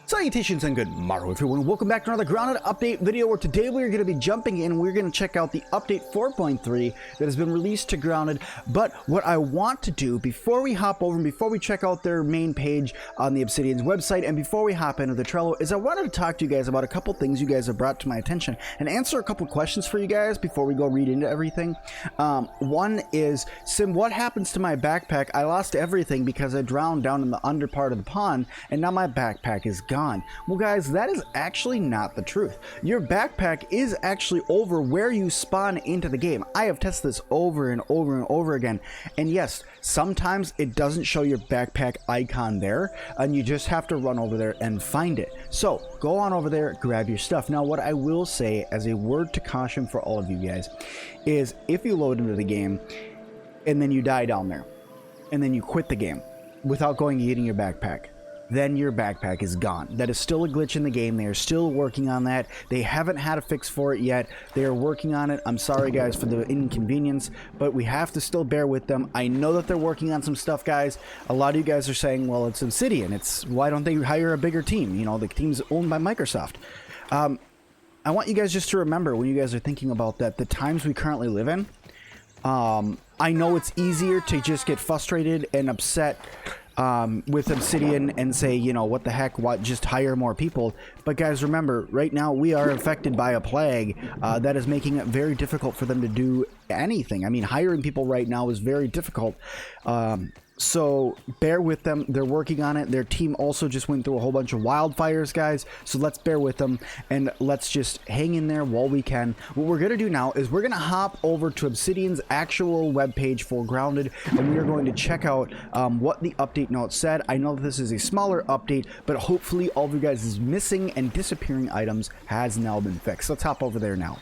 Salutations and good morrow everyone, welcome back to another Grounded update video where today we're going to be jumping in, we're going to check out the update 4.3 that has been released to Grounded. But what I want to do before we hop over and before we check out their main page on the Obsidian's website and before we hop into the Trello is I wanted to talk to you guys about a couple things you guys have brought to my attention and answer a couple questions for you guys before we go read into everything. One is, Sim, what happens to my backpack? I lost everything because I drowned down in the under part of the pond and now my backpack is gone. Well guys, that is actually not the truth. Your backpack is actually over where you spawn into the game. I have tested this over and over and over again, and yes, sometimes it doesn't show your backpack icon there and you just have to run over there and find it. So go on over there, grab your stuff. Now what I will say as a word to caution for all of you guys is if you load into the game and then you die down there and then you quit the game without going and getting your backpack, then your backpack is gone. That is still a glitch in the game. They are still working on that. They haven't had a fix for it yet. They are working on it. I'm sorry guys for the inconvenience, but we have to still bear with them. I know that they're working on some stuff, guys. A lot of you guys are saying, well, it's Obsidian. Why don't they hire a bigger team? You know, the team's owned by Microsoft. I want you guys just to remember when you guys are thinking about that, the times we currently live in, I know it's easier to just get frustrated and upset with Obsidian and say, you know, what the heck, just hire more people. But guys, remember, right now we are affected by a plague that is making it very difficult for them to do anything. I mean, hiring people right now is very difficult. So bear with them. They're working on it. Their team also just went through a whole bunch of wildfires, guys. So let's bear with them and let's just hang in there while we can. What we're going to do now is we're going to hop over to Obsidian's actual webpage for Grounded, and we are going to check out what the update note said. I know that this is a smaller update, but hopefully all of you guys' missing and disappearing items has now been fixed. Let's hop over there now.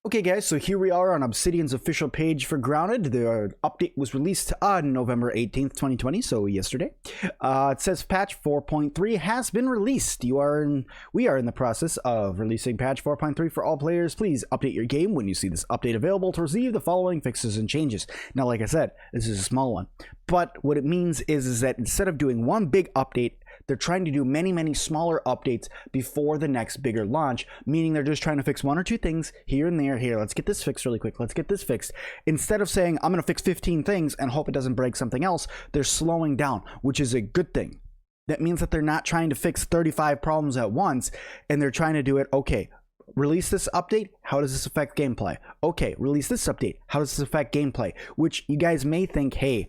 Okay guys, so here we are on Obsidian's official page for Grounded. The update was released on November 18th, 2020, so yesterday. It says patch 4.3 has been released. We are in the process of releasing patch 4.3 for all players. Please update your game when you see this update available to receive the following fixes and changes. Now, like I said, this is a small one, but what it means is that instead of doing one big update, they're trying to do many smaller updates before the next bigger launch, meaning they're just trying to fix one or two things here and there. Here, let's get this fixed really quick. Let's get this fixed. Instead of saying, I'm going to fix 15 things and hope it doesn't break something else, they're slowing down, which is a good thing. That means that they're not trying to fix 35 problems at once, and they're trying to do it, okay, release this update, how does this affect gameplay? Okay, release this update, how does this affect gameplay? Which you guys may think, hey,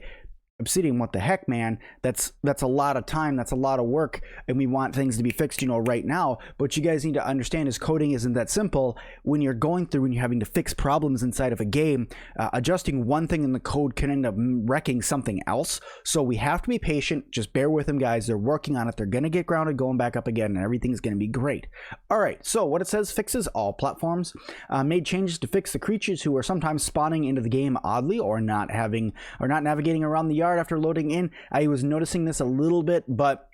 Obsidian, what the heck, man, that's a lot of time, that's a lot of work, and we want things to be fixed, you know, right now. But you guys need to understand is coding isn't that simple. When you're going through and you're having to fix problems inside of a game, adjusting one thing in the code can end up wrecking something else. So we have to be patient. Just bear with them, guys. They're working on it. They're gonna get grounded, going back up again, and everything's gonna be great. All right, so what it says, fixes all platforms, made changes to fix the creatures who are sometimes spawning into the game oddly or not navigating around the yard after loading in. I was noticing this a little bit, but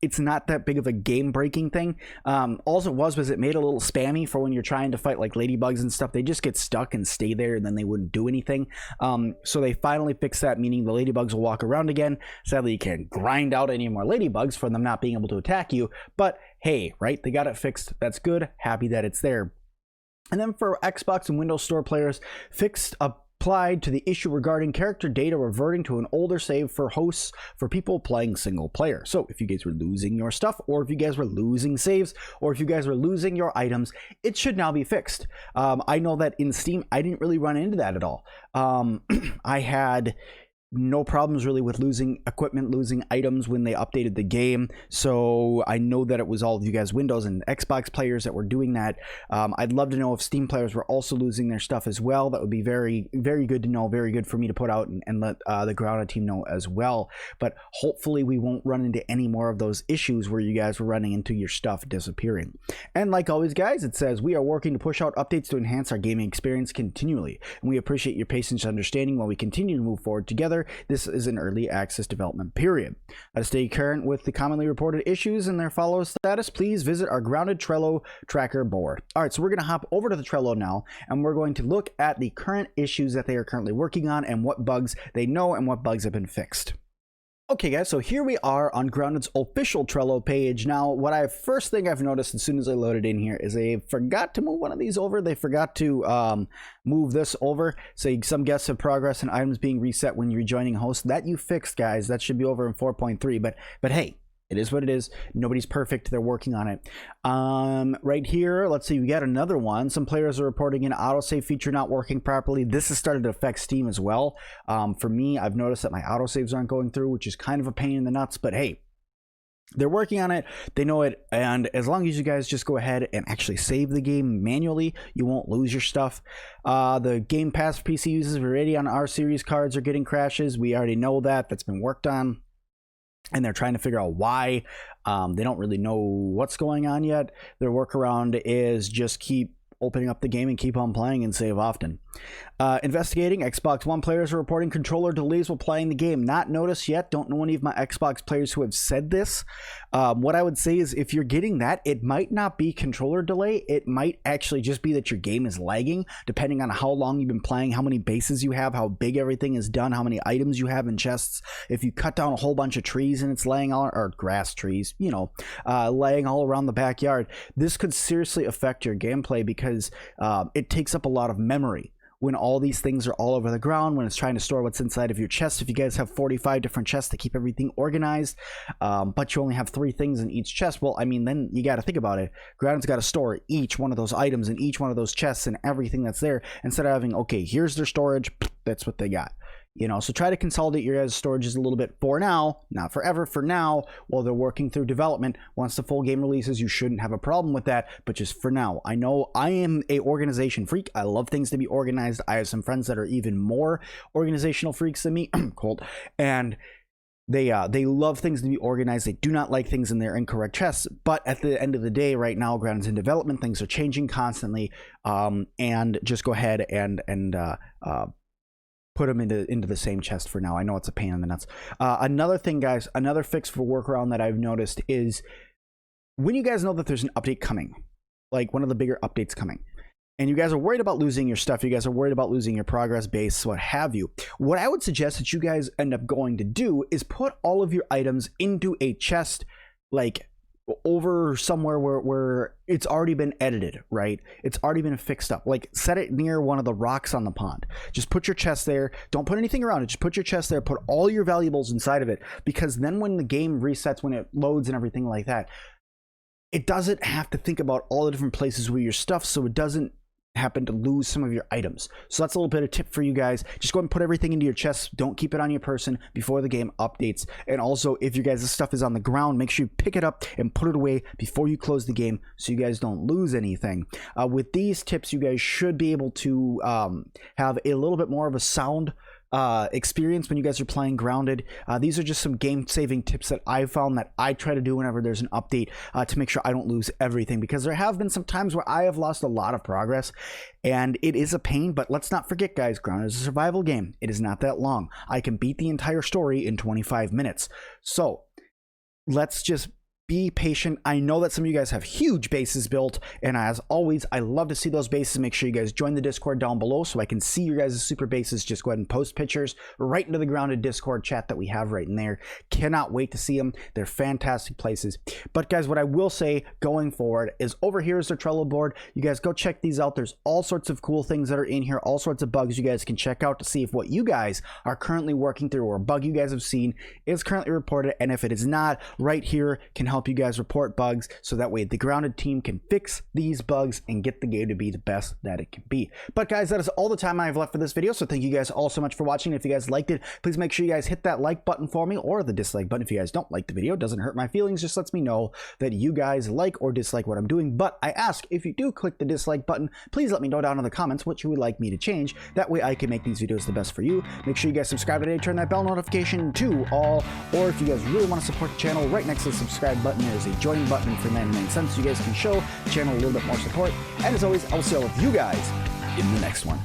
it's not that big of a game breaking thing. All it was it made a little spammy for when you're trying to fight like ladybugs and stuff. They just get stuck and stay there and then they wouldn't do anything. So they finally fixed that, meaning the ladybugs will walk around again. Sadly, you can't grind out any more ladybugs for them not being able to attack you, but hey, right, they got it fixed. That's good. Happy that it's there. And then for Xbox and Windows Store players, applied to the issue regarding character data reverting to an older save for hosts for people playing single player. So if you guys were losing your stuff, or if you guys were losing saves, or if you guys were losing your items, it should now be fixed. I know that in Steam, I didn't really run into that at all. I had no problems really with losing equipment, losing items when they updated the game. So I know that it was all of you guys Windows and Xbox players that were doing that. I'd love to know if Steam players were also losing their stuff as well. That would be very good to know, very good for me to put out and let the Grounded team know as well. But hopefully we won't run into any more of those issues where you guys were running into your stuff disappearing. And like always, guys, it says we are working to push out updates to enhance our gaming experience continually, and we appreciate your patience and understanding while we continue to move forward together. This is an early access development period. To stay current with the commonly reported issues and their follow status, please visit our Grounded Trello tracker board. All right, so we're going to hop over to the Trello now, and we're going to look at the current issues that they are currently working on and what bugs they know and what bugs have been fixed. Okay guys, so here we are on Grounded's official Trello page. Now, first thing I've noticed as soon as I loaded in here is they forgot to move one of these over. They forgot to move this over. So some guests have progress and items being reset when you're joining host. That you fixed, guys. That should be over in 4.3. But hey, it is what it is. Nobody's perfect. They're working on it. Right here, let's see. We got another one. Some players are reporting an autosave feature not working properly. This has started to affect Steam as well. For me, I've noticed that my autosaves aren't going through, which is kind of a pain in the nuts. But hey, they're working on it. They know it. And as long as you guys just go ahead and actually save the game manually, you won't lose your stuff. The Game Pass for PC users already on our series cards are getting crashes. We already know that. That's been worked on. And they're trying to figure out why. They don't really know what's going on yet. Their workaround is just keep opening up the game and keep on playing and save often. Investigating, Xbox One players are reporting controller delays while playing the game. Not noticed yet. Don't know any of my Xbox players who have said this. What I would say is if you're getting that, it might not be controller delay. It might actually just be that your game is lagging, depending on how long you've been playing, how many bases you have, how big everything is done, how many items you have in chests. If you cut down a whole bunch of trees and it's laying all, or grass trees, you know, laying all around the backyard, this could seriously affect your gameplay because it takes up a lot of memory. When all these things are all over the ground, when it's trying to store what's inside of your chest. If you guys have 45 different chests to keep everything organized, but you only have 3 things in each chest, well, I mean, then you got to think about it. Grounded's got to store each one of those items in each one of those chests and everything that's there, instead of having, okay, here's their storage, that's what they got. You know, so try to consolidate your guys' storages a little bit for now, not forever, for now, while they're working through development. Once the full game releases, you shouldn't have a problem with that, but just for now. I know I am a organization freak. I love things to be organized. I have some friends that are even more organizational freaks than me, cold, and they love things to be organized. They do not like things in their incorrect chests. But at the end of the day, right now, Grounded's in development. Things are changing constantly, and just go ahead and put them into the same chest for now. I know it's a pain in the nuts. Another thing, guys, another fix for workaround that I've noticed is when you guys know that there's an update coming, like one of the bigger updates coming, and you guys are worried about losing your stuff, you guys are worried about losing your progress base, what have you, what I would suggest that you guys end up going to do is put all of your items into a chest, like over somewhere where it's already been edited, right? It's already been fixed up. Like set it near one of the rocks on the pond. Just put your chest there. Don't put anything around it. Just put your chest there. Put all your valuables inside of it, because then when the game resets, when it loads and everything like that, it doesn't have to think about all the different places where your stuff, so it doesn't happen to lose some of your items. So that's a little bit of tip for you guys. Just go ahead and put everything into your chest. Don't keep it on your person before the game updates. And also, if you guys' stuff is on the ground, make sure you pick it up and put it away before you close the game, so you guys don't lose anything. With these tips, you guys should be able to have a little bit more of a sound experience when you guys are playing Grounded. These are just some game-saving tips that I found that I try to do whenever there's an update to make sure I don't lose everything, because there have been some times where I have lost a lot of progress and it is a pain. But let's not forget, guys, Grounded is a survival game. It is not that long. I can beat the entire story in 25 minutes. So let's just be patient. I know that some of you guys have huge bases built, and as always, I love to see those bases. Make sure you guys join the Discord down below so I can see your guys' super bases. Just go ahead and post pictures right into the Grounded Discord chat that we have right in there. Cannot wait to see them. They're fantastic places. But guys, what I will say going forward is over here is their Trello board. You guys go check these out. There's all sorts of cool things that are in here, all sorts of bugs you guys can check out to see if what you guys are currently working through or a bug you guys have seen is currently reported, and if it is not, right here can help you guys report bugs, so that way the Grounded team can fix these bugs and get the game to be the best that it can be. But guys, that is all the time I have left for this video, so thank you guys all so much for watching. If you guys liked it, please make sure you guys hit that like button for me, or the dislike button if you guys don't like the video. It doesn't hurt my feelings, just lets me know that you guys like or dislike what I'm doing. But I ask, if you do click the dislike button, please let me know down in the comments what you would like me to change. That way I can make these videos the best for you. Make sure you guys subscribe today, turn that bell notification to all, or if you guys really want to support the channel, right next to the subscribe button there is a join button for 99 cents. You guys can show the channel a little bit more support. And as always, I will see all of you guys in the next one.